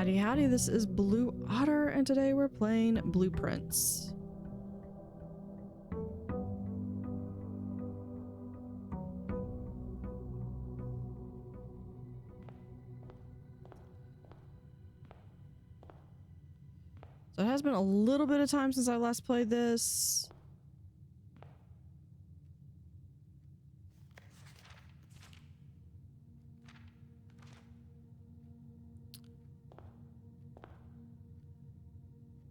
Howdy howdy, this is Blue Otter, and today we're playing Blueprints. So it has been a little bit of time since I last played this.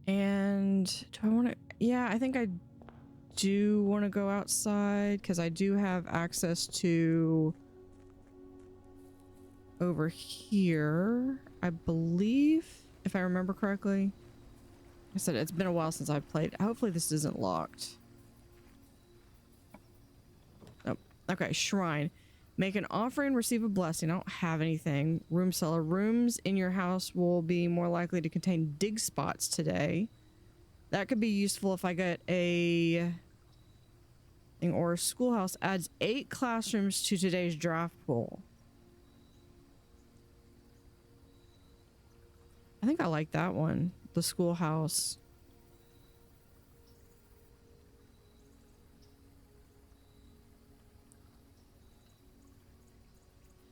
And do I want to, yeah, I think I do want to go outside because I do have access to over here, I believe, if I remember correctly. I said it's been a while since I've played. Hopefully this isn't locked. Oh, okay. Shrine. Make an offering, receive a blessing. I don't have anything. Room cellar. Rooms in your house will be more likely to contain dig spots today. That could be useful if I get a thing. Or schoolhouse adds 8 classrooms to today's draft pool. I think I like that one. The schoolhouse.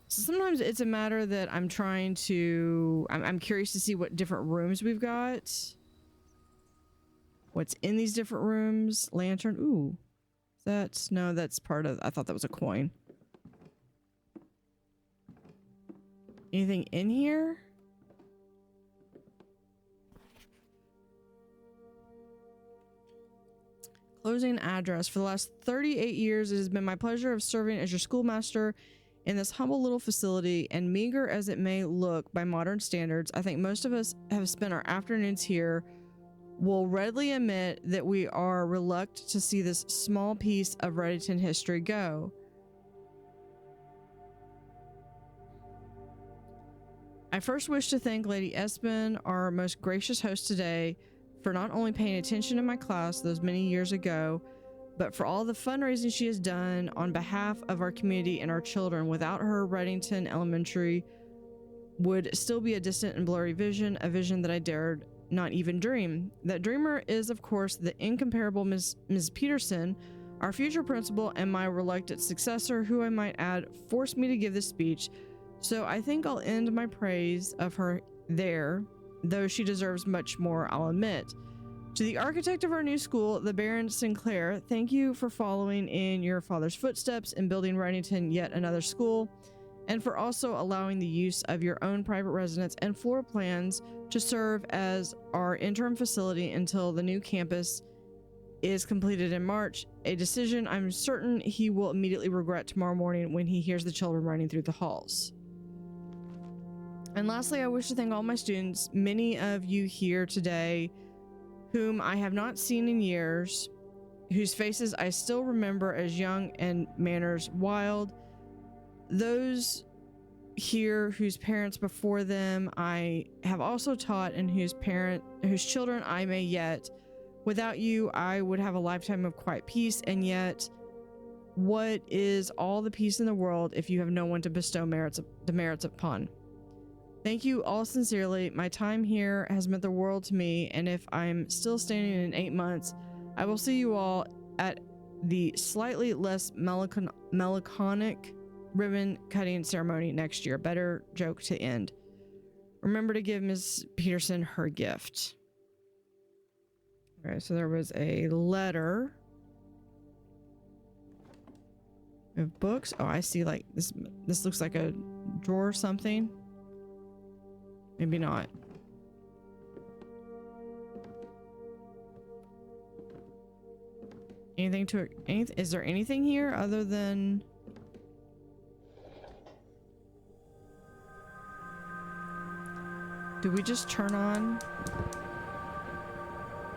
So sometimes it's a matter that I'm trying to... I'm curious to see what different rooms we've got. What's in these different rooms. Lantern. Ooh. That's... No, that's part of... I thought that was a coin. Anything in here? Closing address. For the last 38 years, it has been my pleasure of serving as your schoolmaster in this humble little facility, and meager as it may look by modern standards, I think most of us have spent our afternoons here will readily admit that we are reluctant to see this small piece of Radeon history go. I first wish to thank Lady Espen, our most gracious host today, for not only paying attention in my class those many years ago, but for all the fundraising she has done on behalf of our community and our children. Without her, Radeon Elementary would still be a distant and blurry vision, a vision that I dared not even dream. That dreamer is, of course, the incomparable Ms. Peterson, our future principal and my reluctant successor, who I might add forced me to give this speech. So I think I'll end my praise of her there, though she deserves much more, I'll admit. To the architect of our new school, the Baron Sinclair, thank you for following in your father's footsteps and building Radeon yet another school, and for also allowing the use of your own private residence and floor plans to serve as our interim facility until the new campus is completed in March, a decision I'm certain he will immediately regret tomorrow morning when he hears the children running through the halls. And lastly, I wish to thank all my students, many of you here today whom I have not seen in years, whose faces I still remember as young and manners wild, those here whose parents before them I have also taught and whose children I may yet. Without you, I would have a lifetime of quiet peace, and yet what is all the peace in the world if you have no one to bestow the merits upon? Thank you all sincerely. My time here has meant the world to me, and if I'm still standing in 8 months, I will see you all at the slightly less melancholic ribbon cutting ceremony next year. Better joke to end. Remember to give Ms. Peterson her gift. Okay, so there was a letter. We have books. Oh, I see, like this looks like a drawer or something. Maybe not. Anything to is there anything here other than do we just turn on?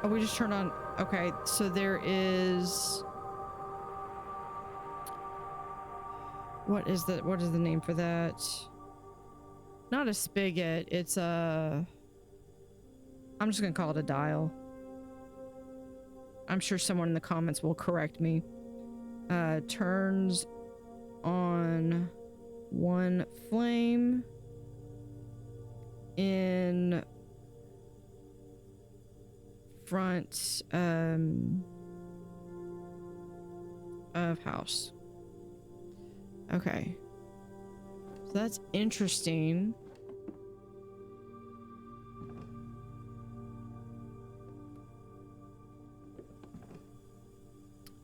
Oh, we just turned on. Okay, so there is what is the name for that? Not a spigot, it's a... I'm just gonna call it a dial. I'm sure someone in the comments will correct me. Turns on one flame in front of house. Okay. So that's interesting.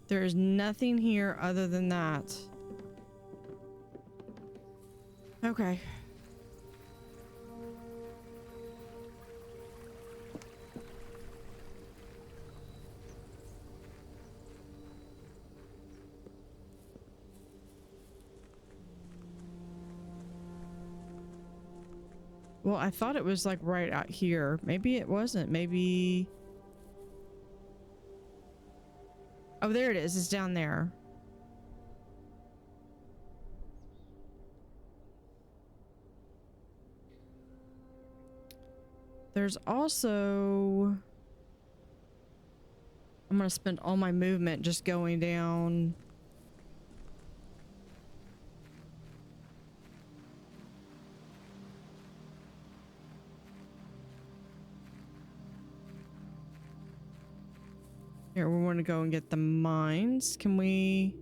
There's nothing here other than that. Okay. Well, I thought it was like right out here. Maybe it wasn't. Maybe... Oh, there it is. It's down there. There's also... I'm gonna spend all my movement just going down. Here, we want to go and get the mines. Can we...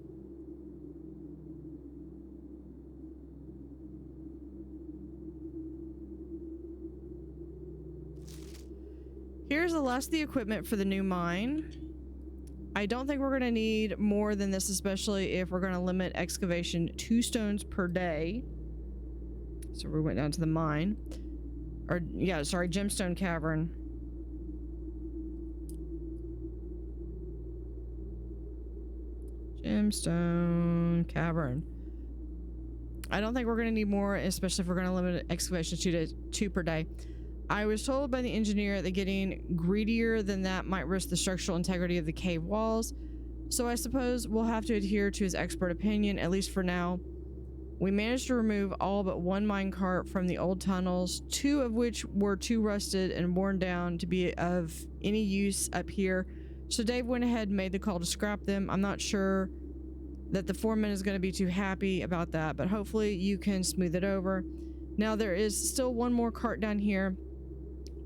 Here's the last of the equipment for the new mine. I don't think we're going to need more than this, especially if we're going to limit excavation 2 stones per day. So we went down to the mine. Or, yeah, sorry, gemstone cavern. Gemstone cavern. I don't think we're going to need more, especially if we're going to limit excavation 2 per day. I was told by the engineer that getting greedier than that might risk the structural integrity of the cave walls, so I suppose we'll have to adhere to his expert opinion, at least for now. We managed to remove all but 1 minecart from the old tunnels, 2 of which were too rusted and worn down to be of any use up here, so Dave went ahead and made the call to scrap them. I'm not sure that the foreman is going to be too happy about that, but hopefully you can smooth it over. Now there is still 1 more cart down here,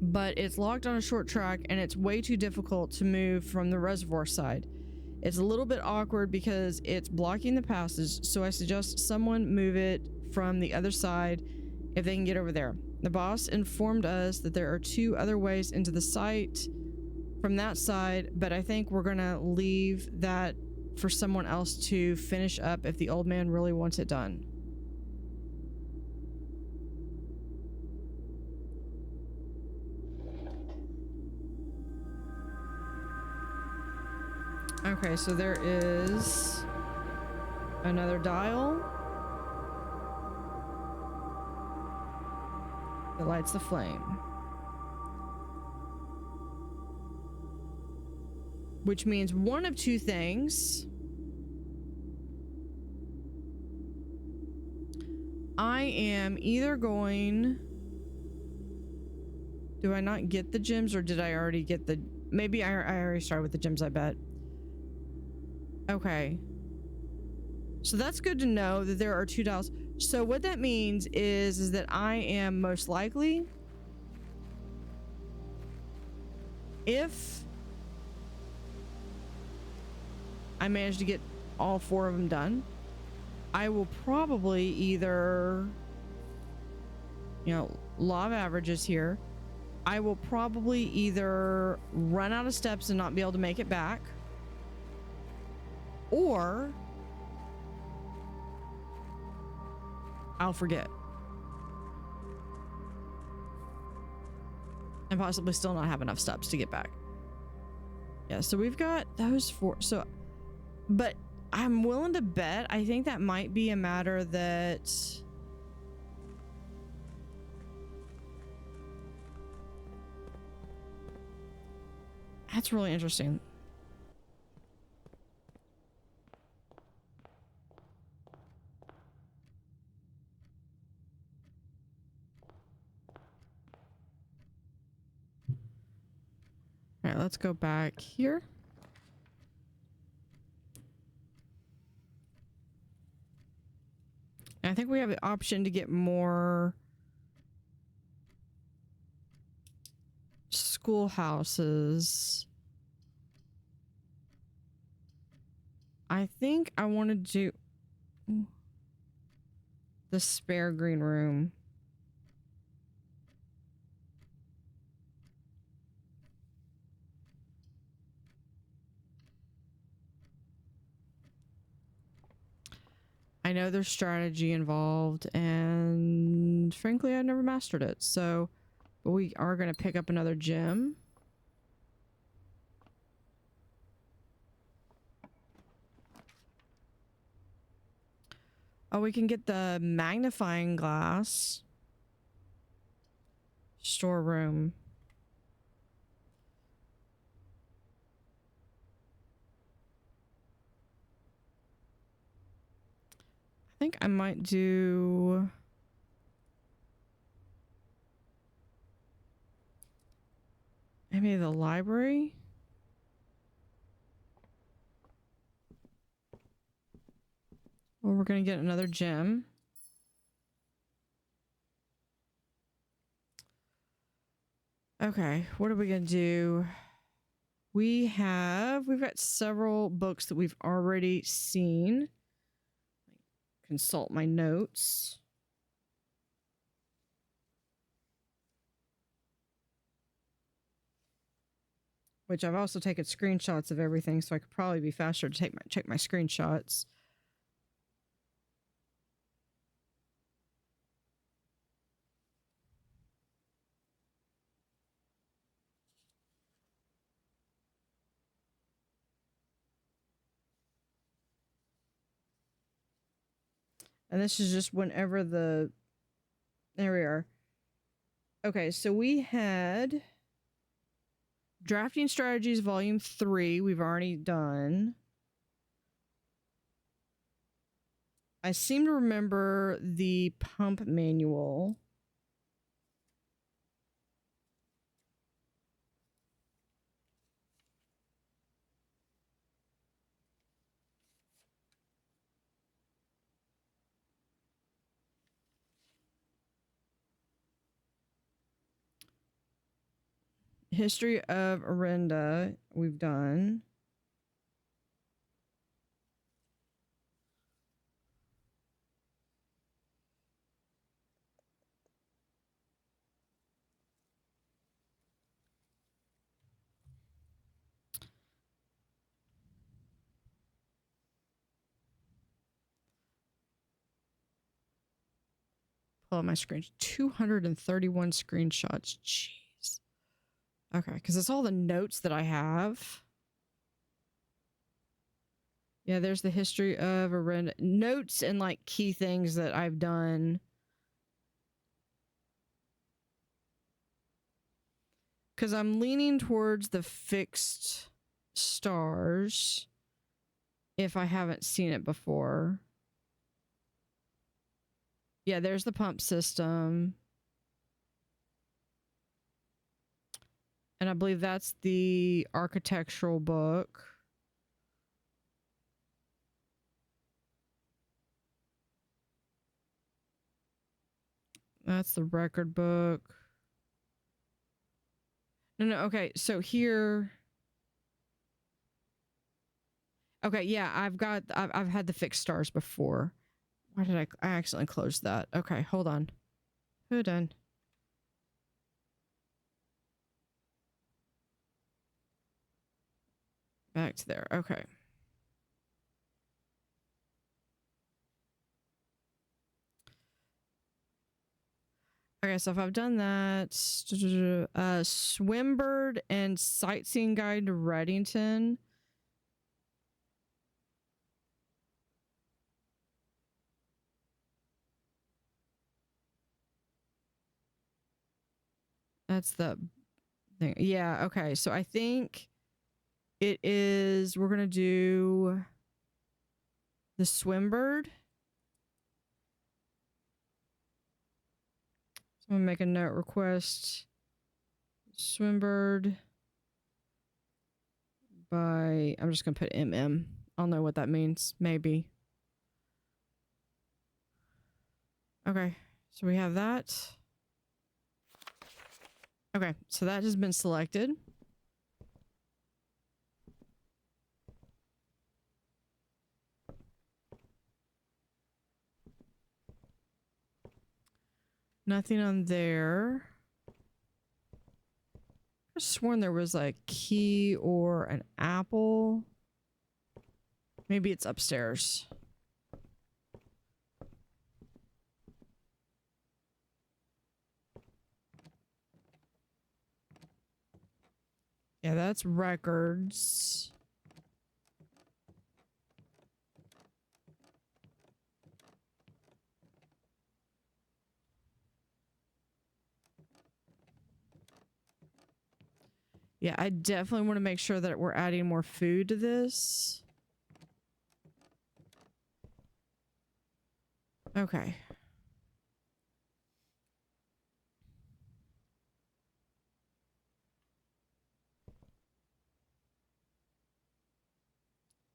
but it's locked on a short track and it's way too difficult to move from the reservoir side. It's a little bit awkward because it's blocking the passage, so I suggest someone move it from the other side if they can get over there. The boss informed us that there are 2 other ways into the site from that side, but I think we're gonna leave that for someone else to finish up if the old man really wants it done. Okay, so there is another dial that lights the flame, which means one of 2 things. I am either going... Do I not get the gems, or did I already get the... Maybe I already started with the gems, I bet. Okay. So that's good to know that there are 2 dials. So what that means is that I am most likely... If I manage to get all 4 of them done, I will probably either, you know, law of averages here, I will probably either run out of steps and not be able to make it back, or I'll forget and possibly still not have enough steps to get back. Yeah, so we've got those 4. So, but I'm willing to bet, I think that might be a matter that that's really interesting. All right, let's go back here. And I think we have the option to get more schoolhouses. I think I want to do the spare green room. I know there's strategy involved, and frankly, I've never mastered it. So, but we are going to pick up another gem. Oh, we can get the magnifying glass. Storeroom. I think I might do... maybe the library? Well, we're going to get another gem. Okay, what are we going to do? We've got several books that we've already seen. Consult my notes. Which I've also taken screenshots of everything, so I could probably be faster to check my screenshots. And this is just whenever the... there we are. Okay, so we had... Drafting Strategies Volume 3, we've already done. I seem to remember the pump manual. History of Arenda, we've done. Pull up my screen. 231 screenshots. Jeez. Okay, because it's all the notes that I have. Yeah, there's the history of Arenda. Notes and like key things that I've done. Because I'm leaning towards the fixed stars if I haven't seen it before. Yeah, there's the pump system. And I believe that's the architectural book. That's the record book. No, okay, so here... okay, yeah, I've had the fixed stars before. Why did I accidentally close that? Okay, hold on. Hold on. Back to there. Okay. Okay, so if I've done that, Swimbird and Sightseeing Guide to Radeon. That's the thing. Yeah, okay. So I think it is, we're going to do the Swimbird. So I'm going to make a note request. Swimbird by, I'm just going to put MM. I'll know what that means. Maybe. Okay. So we have that. Okay, so that has been selected. Nothing on there. I sworn there was like key or an apple. Maybe it's upstairs. Yeah, that's records. Yeah, I definitely want to make sure that we're adding more food to this. Okay.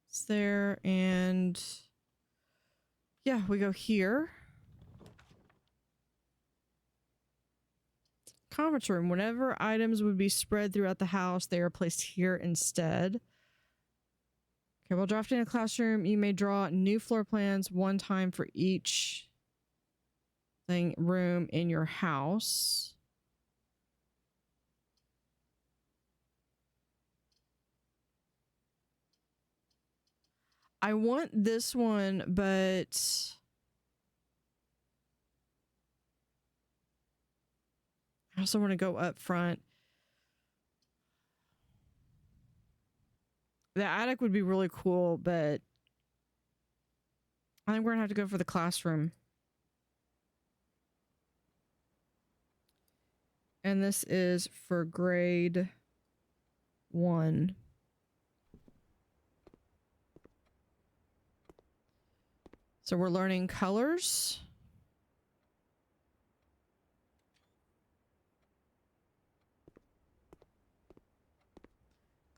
It's there, and yeah, we go here. Conference room. Whenever items would be spread throughout the house, they are placed here instead. Okay, while drafting a classroom, you may draw new floor plans one time for each room in your house. I want this one, but I also want to go up front. The attic would be really cool, but I think we're gonna have to go for the classroom. And this is for grade 1. So we're learning colors.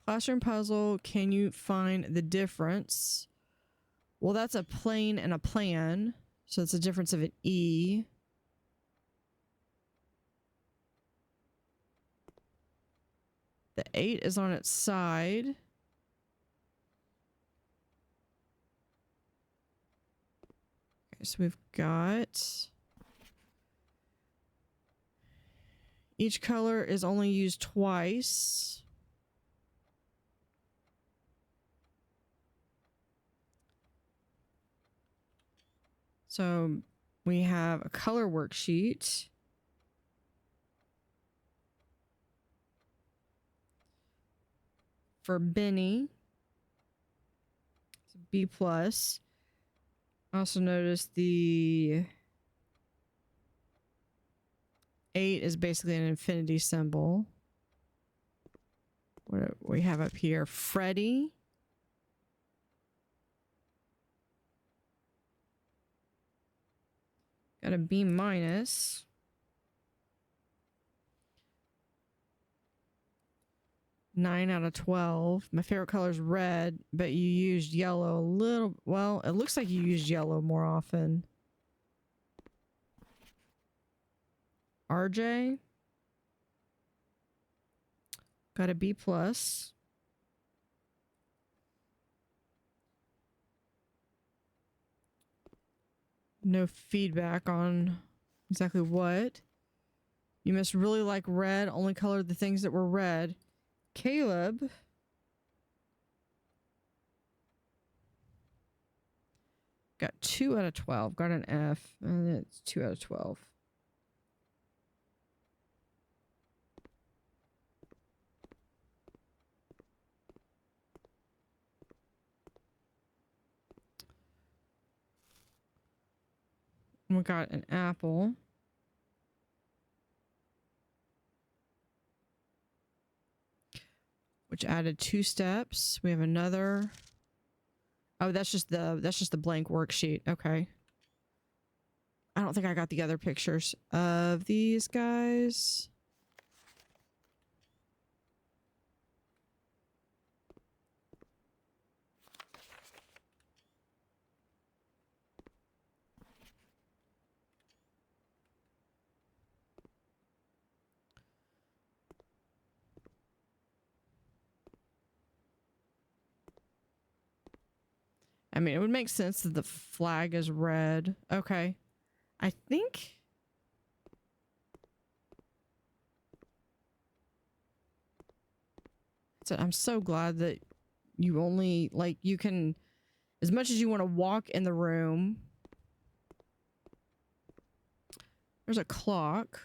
Classroom puzzle, can you find the difference? Well, that's a plane and a plan. So it's a difference of an E. The 8 is on its side. Okay, so we've got... Each color is only used twice. So we have a color worksheet. For Benny. It's a B+. Also notice the 8 is basically an infinity symbol. What do we have up here? Freddie. Got a B-. 9 out of 12. My favorite color is red, but you used yellow a little. Well, it looks like you used yellow more often. RJ. Got a B+. No feedback on exactly what. You must really like red. Only color the things that were red. Caleb. Got 2 out of 12. Got an F. And it's 2 out of 12. And we got an apple. Which added 2 steps. We have another. Oh, that's just the blank worksheet. Okay. I don't think I got the other pictures of these guys. I mean, it would make sense that the flag is red. Okay. I think... So I'm so glad that you only, like, you can... As much as you want to walk in the room... There's a clock.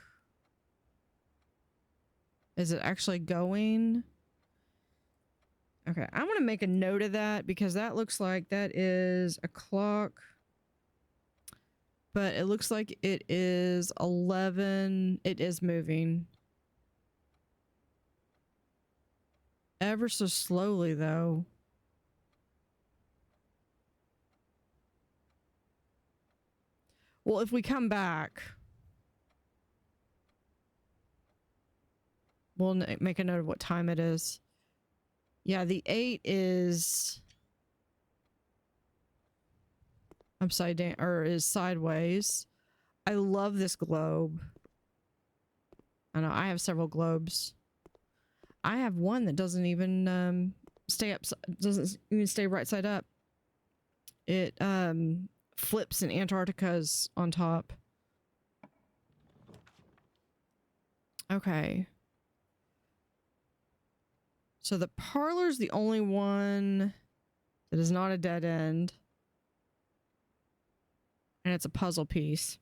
Is it actually going? Okay, I'm going to make a note of that because that looks like that is a clock. But it looks like it is 11. It is moving. Ever so slowly, though. Well, if we come back... We'll make a note of what time it is. Yeah, the 8 is upside down, or is sideways. I love this globe. I know, I have several globes. I have one that doesn't even stay up, doesn't even stay right side up. It flips in Antarctica's on top. Okay. So the parlor's the only one that is not a dead end. And it's a puzzle piece.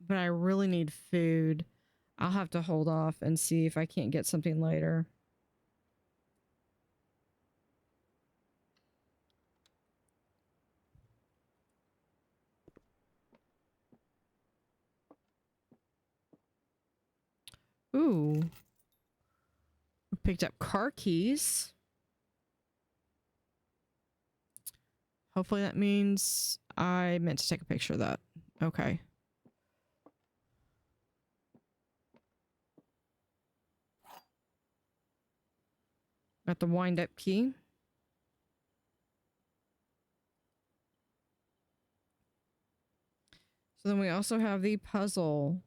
But I really need food. I'll have to hold off and see if I can't get something later. Ooh. We picked up car keys. Hopefully that means I meant to take a picture of that. Okay. Got the wind-up key. So then we also have the puzzle.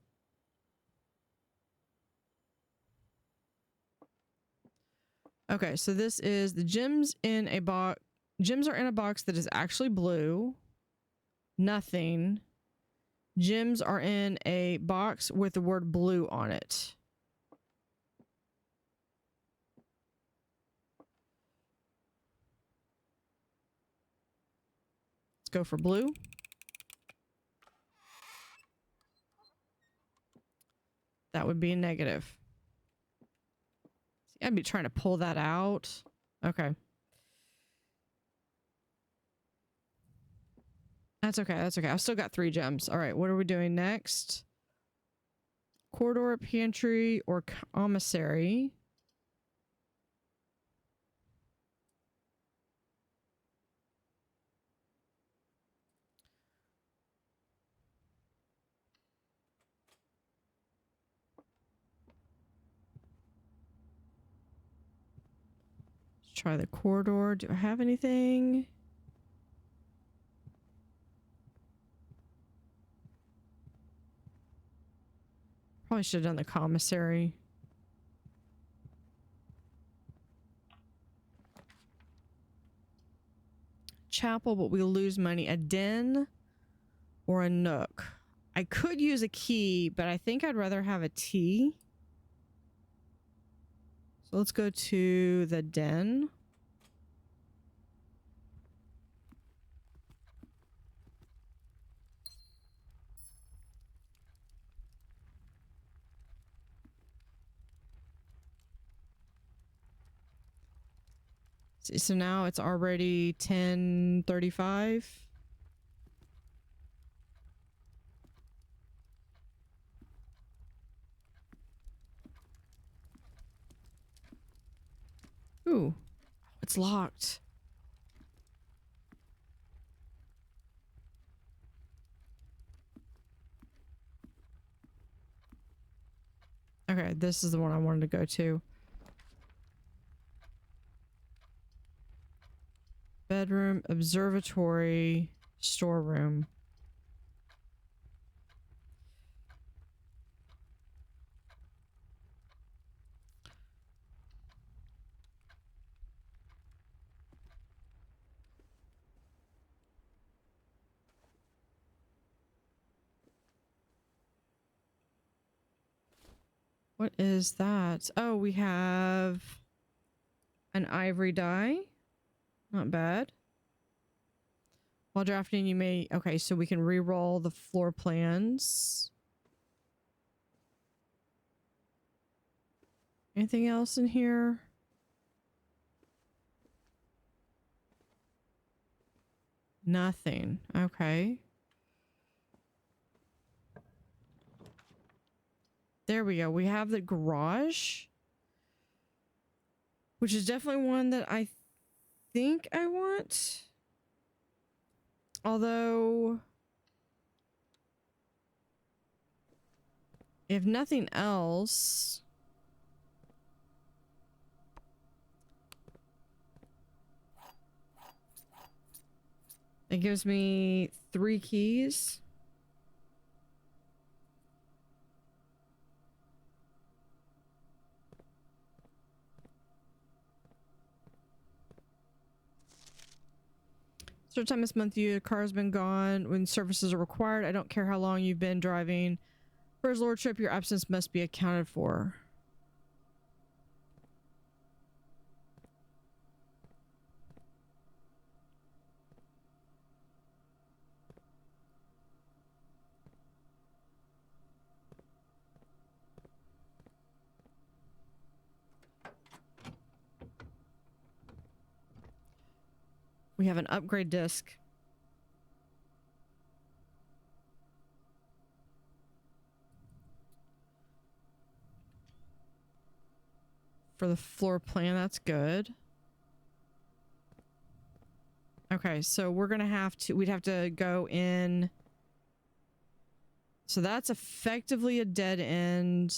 Okay, so this is the gems in a box. Gems are in a box that is actually blue. Nothing. Gems are in a box with the word blue on it. Let's go for blue. That would be a negative. See, I'd be trying to pull that out. Okay. That's okay. That's okay. I've still got 3 gems. All right. What are we doing next? Corridor, pantry, or commissary? Let's try the corridor. Do I have anything? Probably should have done the commissary. Chapel, but we'll lose money. A den or a nook. I could use a key, but I think I'd rather have a tea. So let's go to the den. So now it's already 10:35. Ooh, it's locked. Okay, this is the one I wanted to go to. Bedroom, observatory, storeroom. What is that? Oh, we have an ivory die. Not bad. While drafting, you may... Okay, so we can re-roll the floor plans. Anything else in here? Nothing. Okay. There we go. We have the garage, which is definitely one that I think I want. Although, if nothing else, it gives me 3 keys. Certain time this month, your car's been gone when services are required. I don't care how long you've been driving. For his lordship, your absence must be accounted for. We have an upgrade disc. For the floor plan, that's good. Okay, so we're gonna have to, we'd have to go in. So that's effectively a dead end.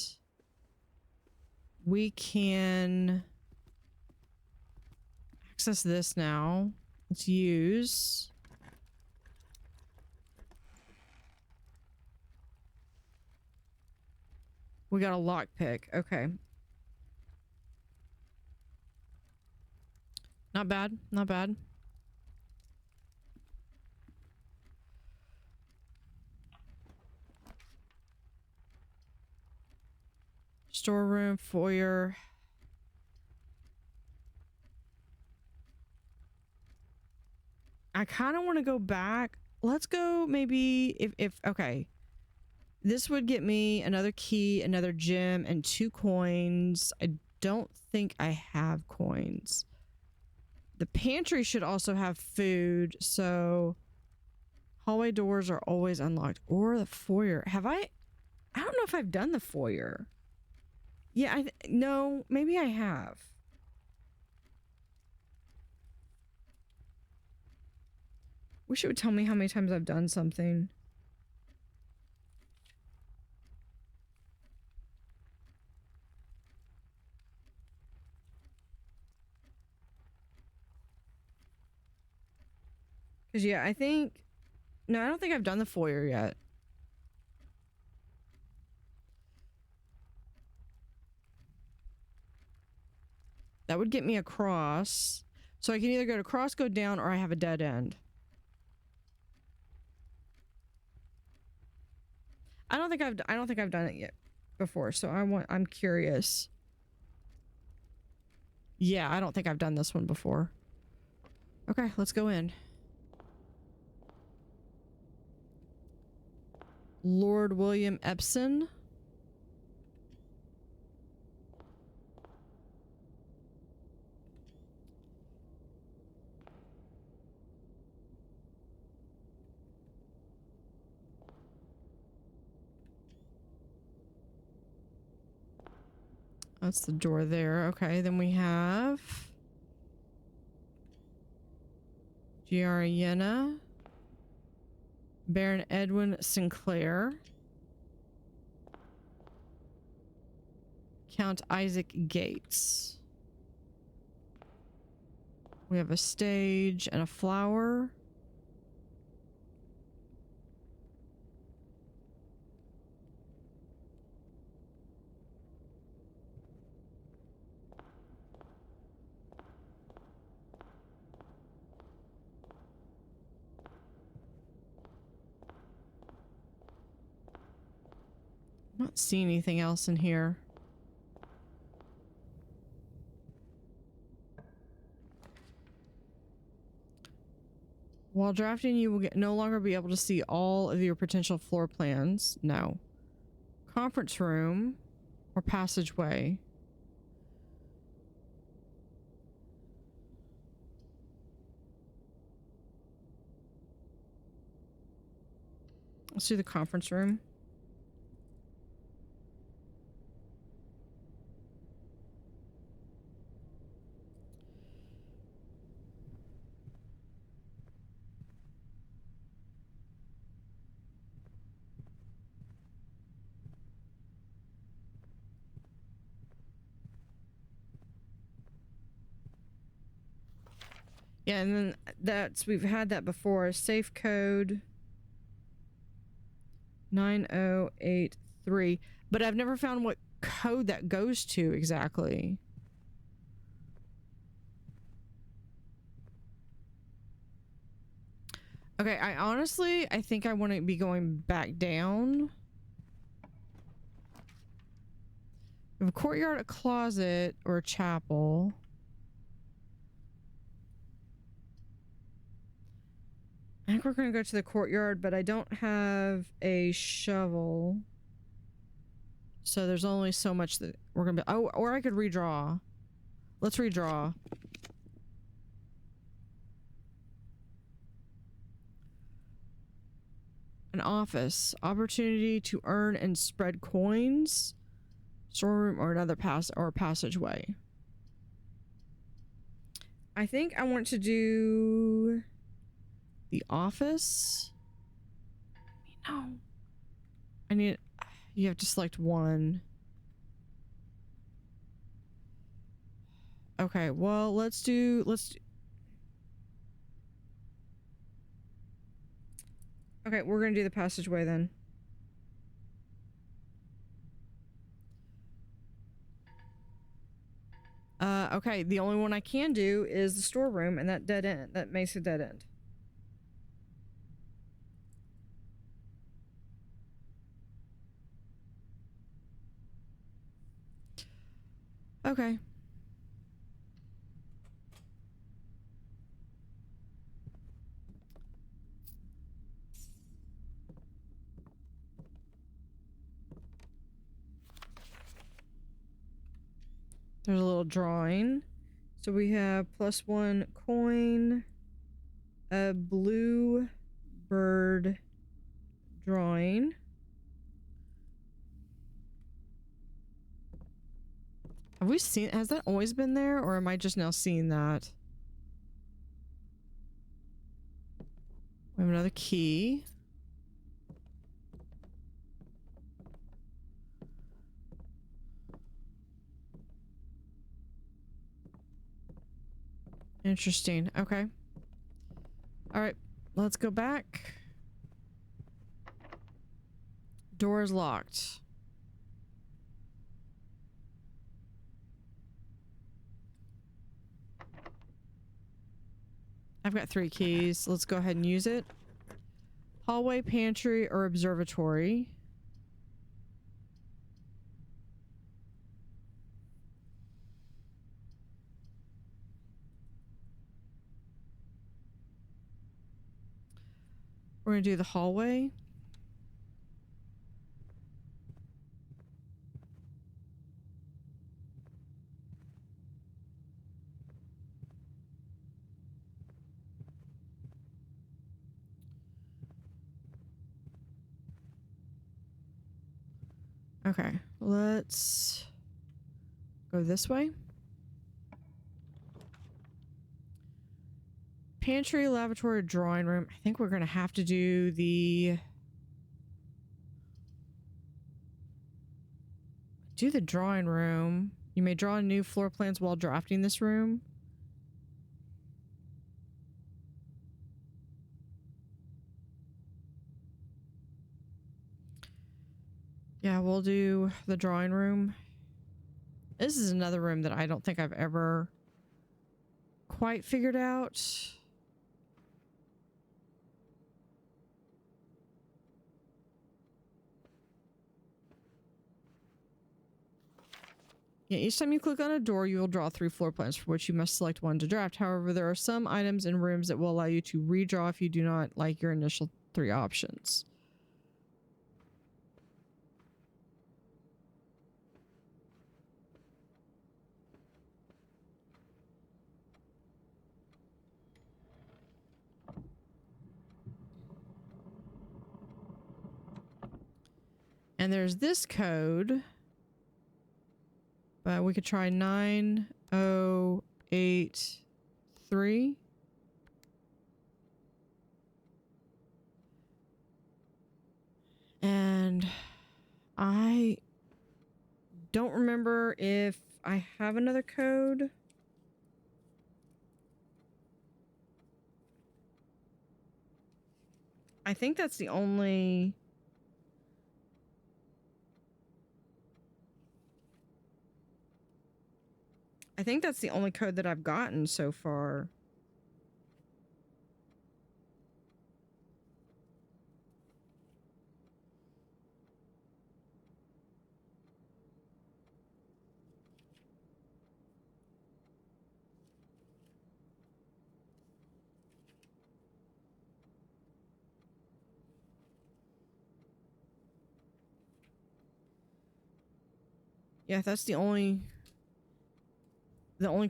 We can access this now. Let's use. We got a lockpick. Okay. Not bad. Not bad. Storeroom, foyer. I kind of want to go back. Let's go maybe if okay. This would get me another key, another gem, and 2 coins. I don't think I have coins. The pantry should also have food, so hallway doors are always unlocked. Or the foyer. Have I don't know if I've done the foyer. Yeah, no, maybe I have. Wish it would tell me how many times I've done something. Because, yeah, I think... No, I don't think I've done the foyer yet. That would get me across. So I can either go to cross, go down, or I have a dead end. I don't think I've done it yet before, so I'm curious. Yeah, I don't think I've done this one before. Okay, let's go in. Lord William Epson. That's the door there. Okay, then we have Giariana, Baron Edwin Sinclair, Count Isaac Gates. We have a stage and a flower. I'm not seeing anything else in here. While drafting, you will no longer be able to see all of your potential floor plans. No. Conference room or passageway. Let's do the conference room. Yeah, and then we've had that before. Safe code 9083. But I've never found what code that goes to exactly. Okay, I think I want to be going back down. We have a courtyard, a closet, or a chapel. I think we're going to go to the courtyard, but I don't have a shovel. So there's only so much that we're going to be... Oh, or I could redraw. Let's redraw. An office. Opportunity to earn and spread coins. Storeroom or another passageway. I think I want to do the office. No. I need... You have to select one. Okay, well, let's do... Okay, we're gonna do the passageway then. Okay, the only one I can do is the storeroom, and that dead end. That makes a dead end. Okay. There's a little drawing. So we have +1 coin, a blue bird drawing. Have we seen... Has that always been there, or am I just now seeing that? We have another key. Interesting. Okay. All right. Let's go back. Door is locked. I've got 3 keys. Let's go ahead and use it. Hallway, pantry, or observatory. We're gonna do the hallway. Okay, let's go this way. Pantry, lavatory, drawing room. I think we're gonna have to do the drawing room. You may draw new floor plans while drafting this room. Yeah, we'll do the drawing room. This is another room that I don't think I've ever quite figured out. Yeah, each time you click on a door, you will draw 3 floor plans for which you must select one to draft. However, there are some items in rooms that will allow you to redraw if you do not like your initial 3 options. And there's this code. But we could try 9083. And I don't remember if I have another code. I think that's the only... I think that's the only code that I've gotten so far. Yeah, that's the only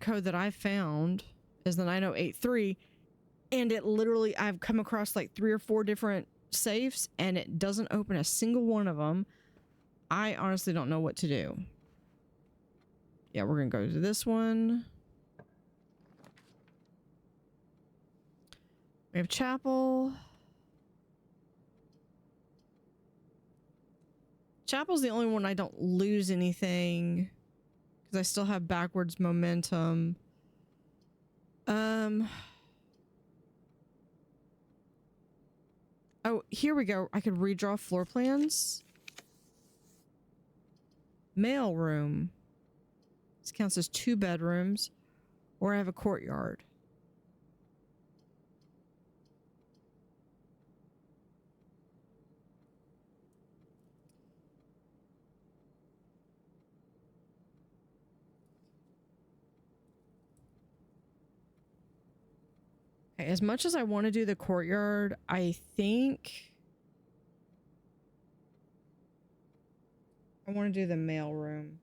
code that I found is the 9083, and it literally, I've come across like 3 or 4 different safes and it doesn't open a single one of them. I honestly don't know what to do. Yeah, we're gonna go to this one. We have chapel. Chapel's the only one I don't lose anything because I still have backwards momentum. Oh, here we go. I could redraw floor plans. Mail room. This counts as 2 bedrooms, or I have a courtyard. Okay, as much as I want to do the courtyard, I think I want to do the mail room.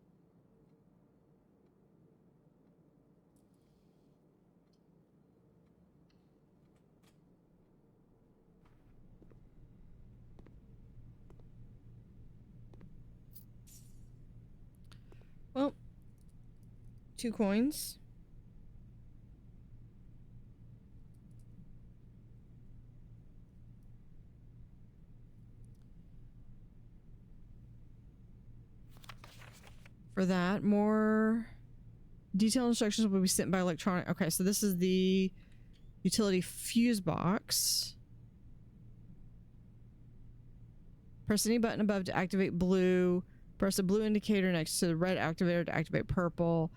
Well, 2 coins. For that, more detailed instructions will be sent by electronic. Okay, so this is the utility fuse box. Press any button above to activate blue. Press the blue indicator next to the red activator to activate purple.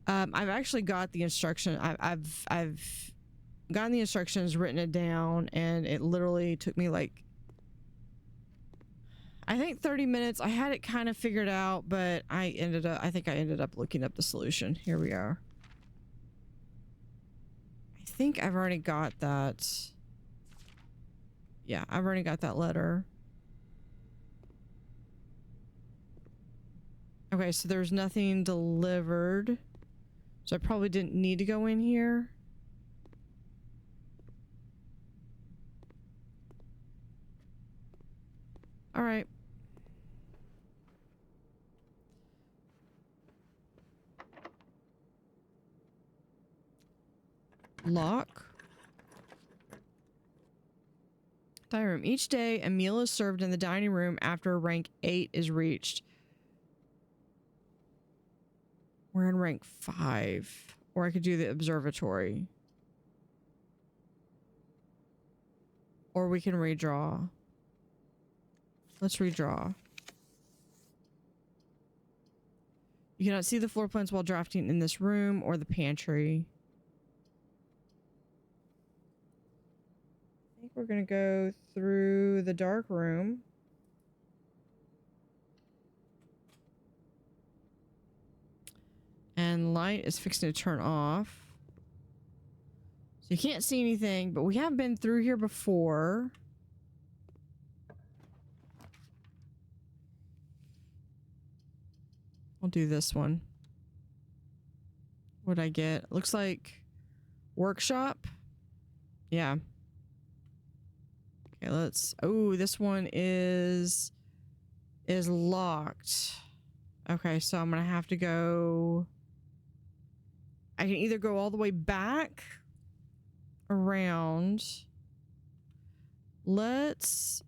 I've actually got the instruction. I've gotten the instructions, written it down, and it literally took me like, I think 30 minutes. I had it kind of figured out, but I think I ended up looking up the solution. Here we are. I think I've already got that. Yeah, I've already got that letter. Okay, so there's nothing delivered. So I probably didn't need to go in here. All right. Lock. Dining room. Each day, a meal is served in the dining room after rank 8 is reached. We're in rank 5. Or I could do the observatory. Or we can redraw. Let's redraw. You cannot see the floor plans while drafting in this room or the pantry. I think we're gonna go through the dark room. And light is fixing to turn off. So you can't see anything, but we have been through here before. I'll do this one. What'd I get? Looks like workshop. Yeah. Okay, let's... Oh, this one is locked. Okay, so I'm gonna have to go... I can either go all the way back around. Let's...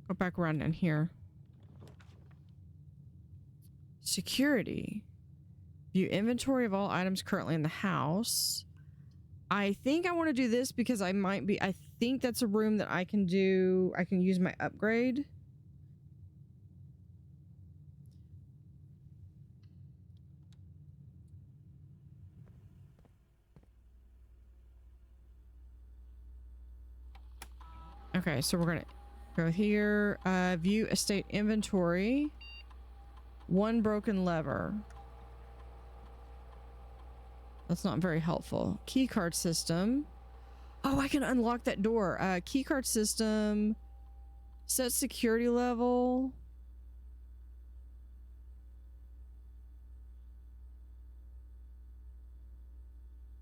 go back around in here. Security. View inventory of all items currently in the house. I think I want to do this because I think that's a room that I can do. I can use my upgrade. Okay, so we're gonna go here. View estate inventory. One broken lever. That's not very helpful. Keycard system. Oh, I can unlock that door. Keycard system. Set security level.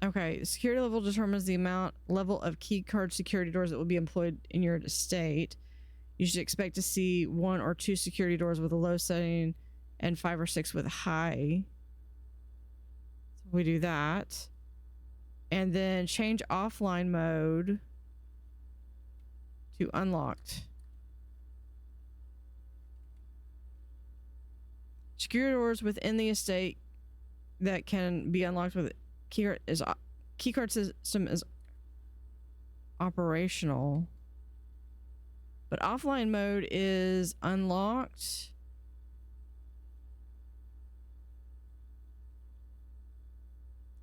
Okay, security level determines the level of keycard security doors that will be employed in your estate. You should expect to see 1 or 2 security doors with a low setting and 5 or 6 with a high. So we do that. And then change offline mode to unlocked. Security doors within the estate that can be unlocked with keycard system is operational, but offline mode is unlocked.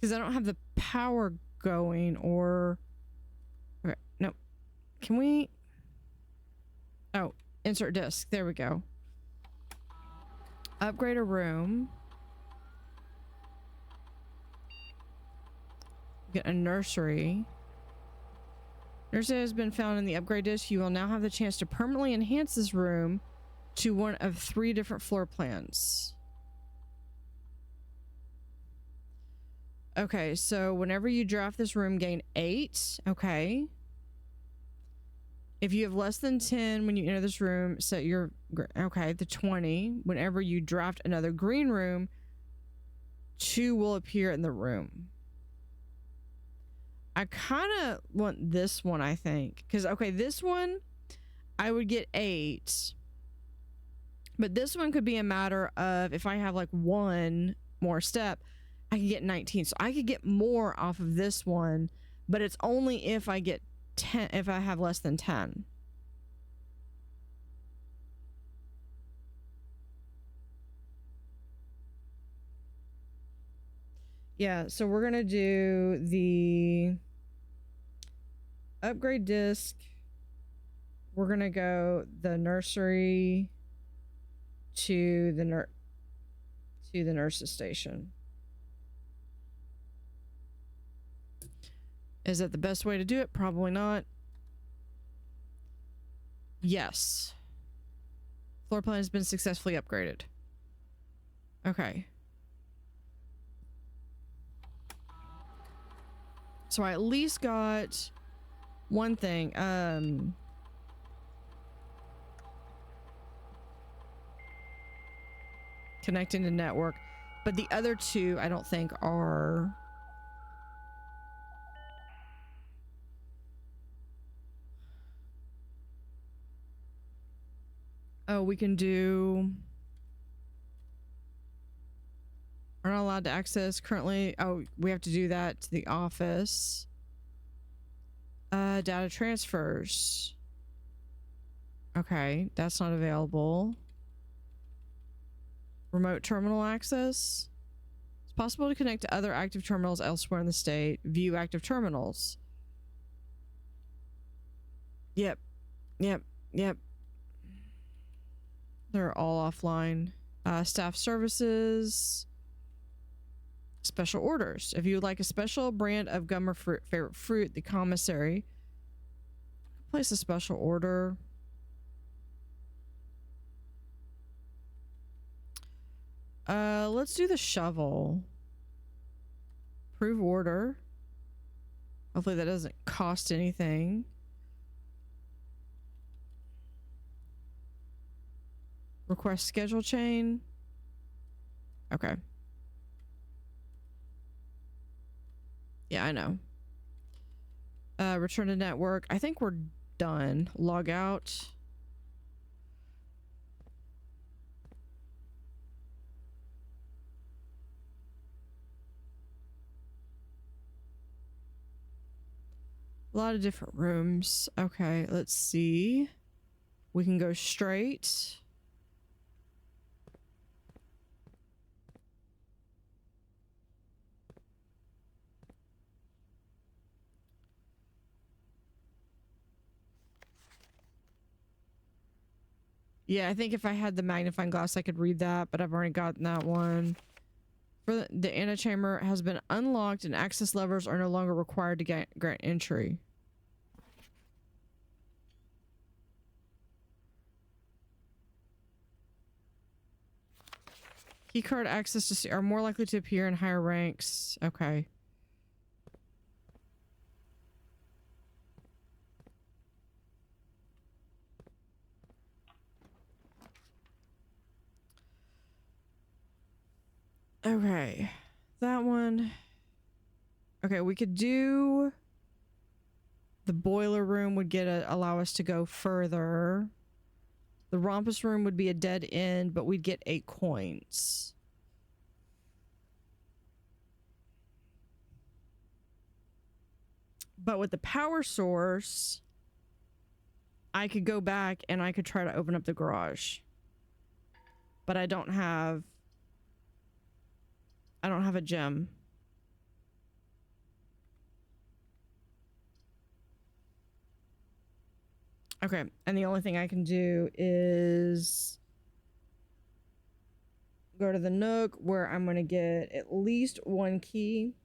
Because I don't have the power going, or okay, no. Can we? Oh, insert disk. There we go. Upgrade a room. Get a nursery. Nursery has been found in the upgrade disk. You will now have the chance to permanently enhance this room to one of 3 different floor plans. Okay, so whenever you draft this room, gain 8. Okay. If you have less than 10 when you enter this room, set your... Okay, the 20. Whenever you draft another green room, 2 will appear in the room. I kind of want this one, I think. Because, okay, this one, I would get 8. But this one could be a matter of, if I have like 1 more step, I can get 19. So I could get more off of this one, but it's only if I get 10, if I have less than 10. Yeah, so we're gonna do the upgrade disk. We're gonna go the nursery to the nurse's station. Is that the best way to do it? Probably not. Yes. Floor plan has been successfully upgraded. Okay. So I at least got one thing. Connecting to network. But the other 2 I don't think are... Oh, we can do... Are not allowed to access currently. Oh, we have to do that to the office. Data transfers. Okay, that's not available. Remote terminal access. It's possible to connect to other active terminals elsewhere in the state. View active terminals. Yep. Yep. Yep. They're all offline. Staff services, special orders. If you would like a special brand of gum or favorite fruit, the commissary, place a special order. Let's do the shovel. Approve order. Hopefully that doesn't cost anything. Request schedule chain. Okay. Yeah, I know. Return to network. I think we're done. Log out. A lot of different rooms. Okay, let's see. We can go straight. Yeah, I think if I had the magnifying glass, I could read that, but I've already gotten that one. For the antechamber has been unlocked and access levers are no longer required to grant entry. Keycard access to are more likely to appear in higher ranks. Okay. Okay. That one. Okay, we could do the boiler room would allow us to go further. The Rompus room would be a dead end, but we'd get 8 coins. But with the power source, I could go back and I could try to open up the garage. But I don't have a gem. Okay, and the only thing I can do is go to the Nook where I'm going to get at least 1 key.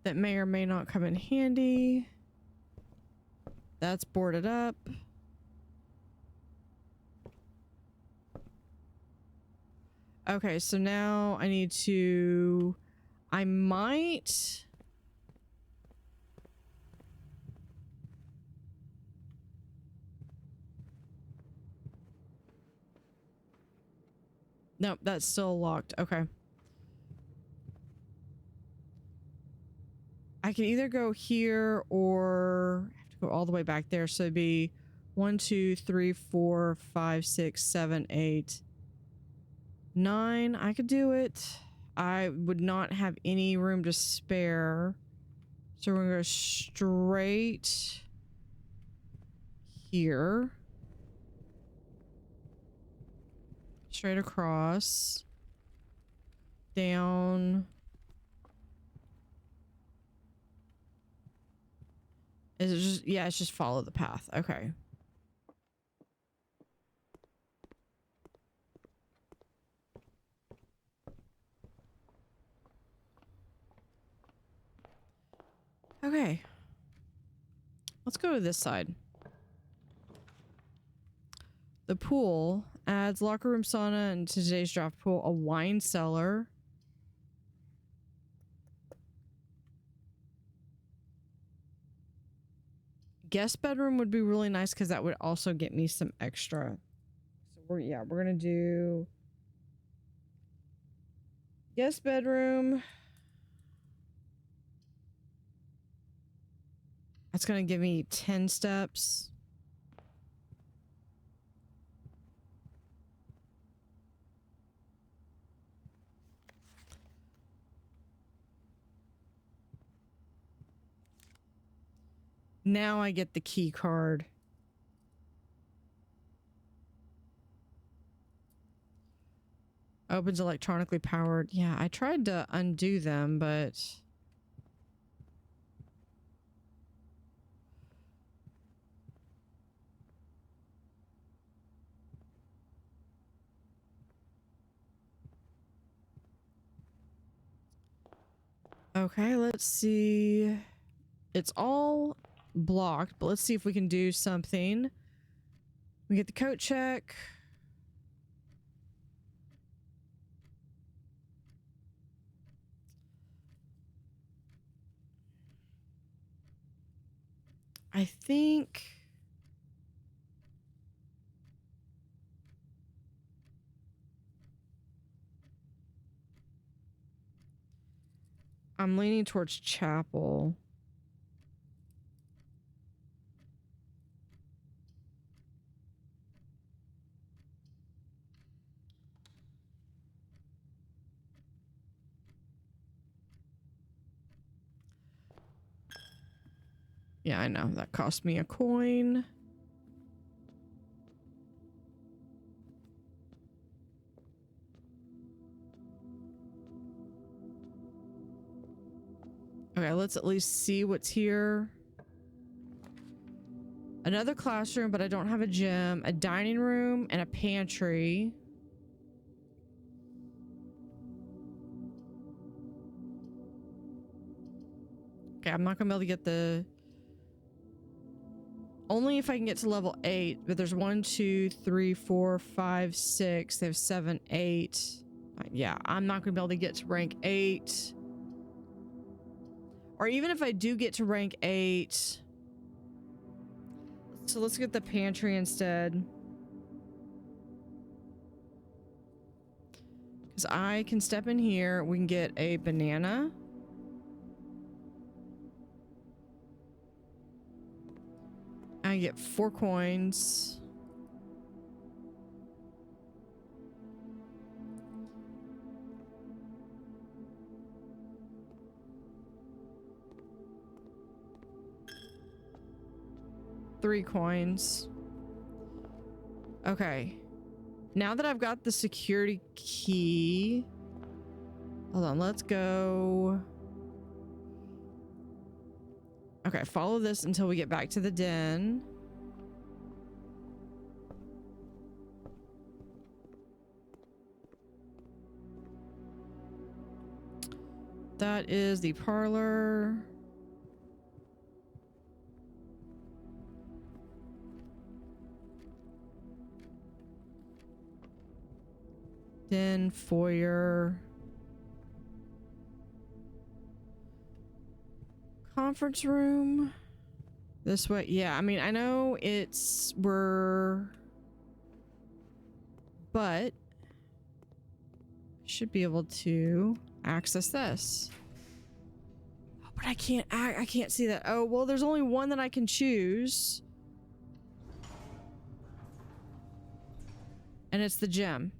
That may or may not come in handy. That's boarded up. Okay, so now I need to... I might... Nope, that's still locked. Okay. I can either go here or I have to go all the way back there. So it'd be 1, 2, 3, 4, 5, 6, 7, 8, 9. I could do it. I would not have any room to spare. So we're gonna go straight here. Straight across. Down. Is it just, yeah, it's just follow the path. Okay. Okay. Let's go to this side. The pool adds locker room sauna and today's draft pool, a wine cellar. Guest bedroom would be really nice because that would also get me some extra. So we're gonna do guest bedroom. That's gonna give me 10 steps. Now I get the key card. Opens electronically powered. Yeah, I tried to undo them, but... Okay, let's see. It's all blocked, but let's see if we can do something. We get the coat check. I think... I'm leaning towards chapel. Yeah, I know. That cost me a coin. Okay, let's at least see what's here. Another classroom, but I don't have a gym. A dining room and a pantry. Okay, I'm not gonna be able to get the... Only if I can get to level 8, but there's 1, 2, 3, 4, 5, 6. They have 7, 8. Yeah, I'm not gonna be able to get to rank 8. Or even if I do get to rank 8... So let's get the pantry instead. Because I can step in here. We can get a banana. I get 4 coins. Three coins. Okay. Now that I've got the security key... Hold on, let's go... Okay, follow this until we get back to the den. That is the parlor. Den, foyer. Conference room. This way. Yeah, I mean, I know but should be able to access this. Oh, but I can't see that. Oh, well, there's only one that I can choose. And it's the gem.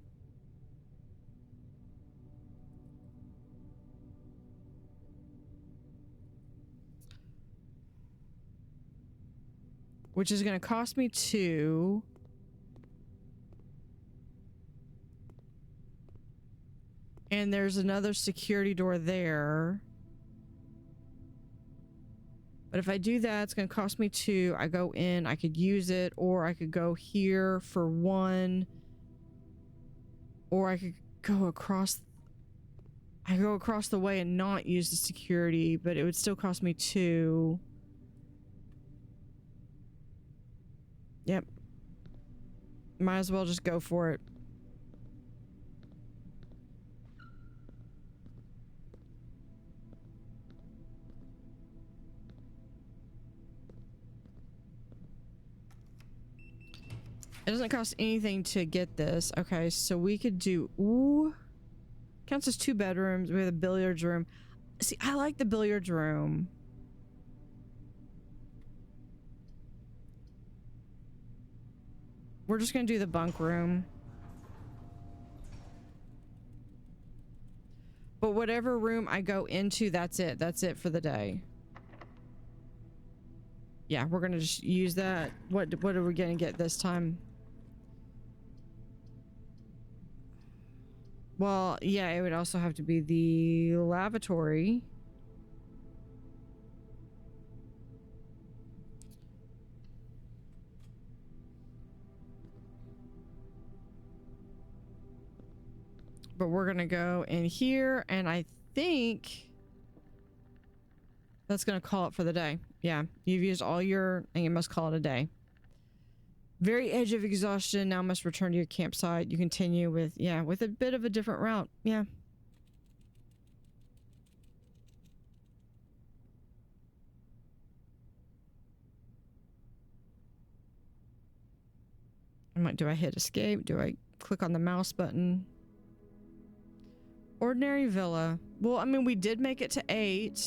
Which is going to cost me 2. And there's another security door there. But if I do that, it's going to cost me 2. I go in, I could use it, or I could go here for 1. Or I could go across... I go across the way and not use the security, but it would still cost me 2. Yep. Might as well just go for it. It doesn't cost anything to get this. Okay, so we could do... Ooh. Counts as 2 bedrooms. We have a billiards room. See, I like the billiards room. We're just gonna do the bunk room. But whatever room I go into, that's it. That's it for the day. Yeah, we're gonna just use that. What are we gonna get this time? Well, yeah, it would also have to be the lavatory. But we're gonna go in here, and I think that's gonna call it for the day. Yeah, you've used all your, and you must call it a day. Very edge of exhaustion, now must return to your campsite. You continue with, yeah, with a bit of a different route. Yeah. Do I hit escape? Do I click on the mouse button? Ordinary villa. Well, I mean, we did make it to 8.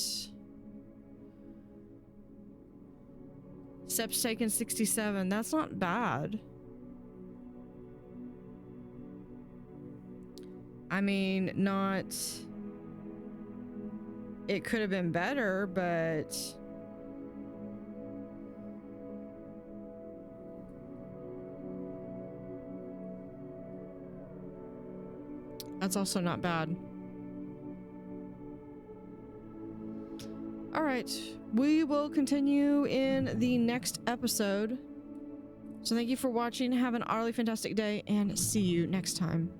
Steps taken 67. That's not bad. I mean, not... It could have been better, but... That's also not bad. All right, we will continue in the next episode. So thank you for watching. Have an utterly fantastic day and see you next time.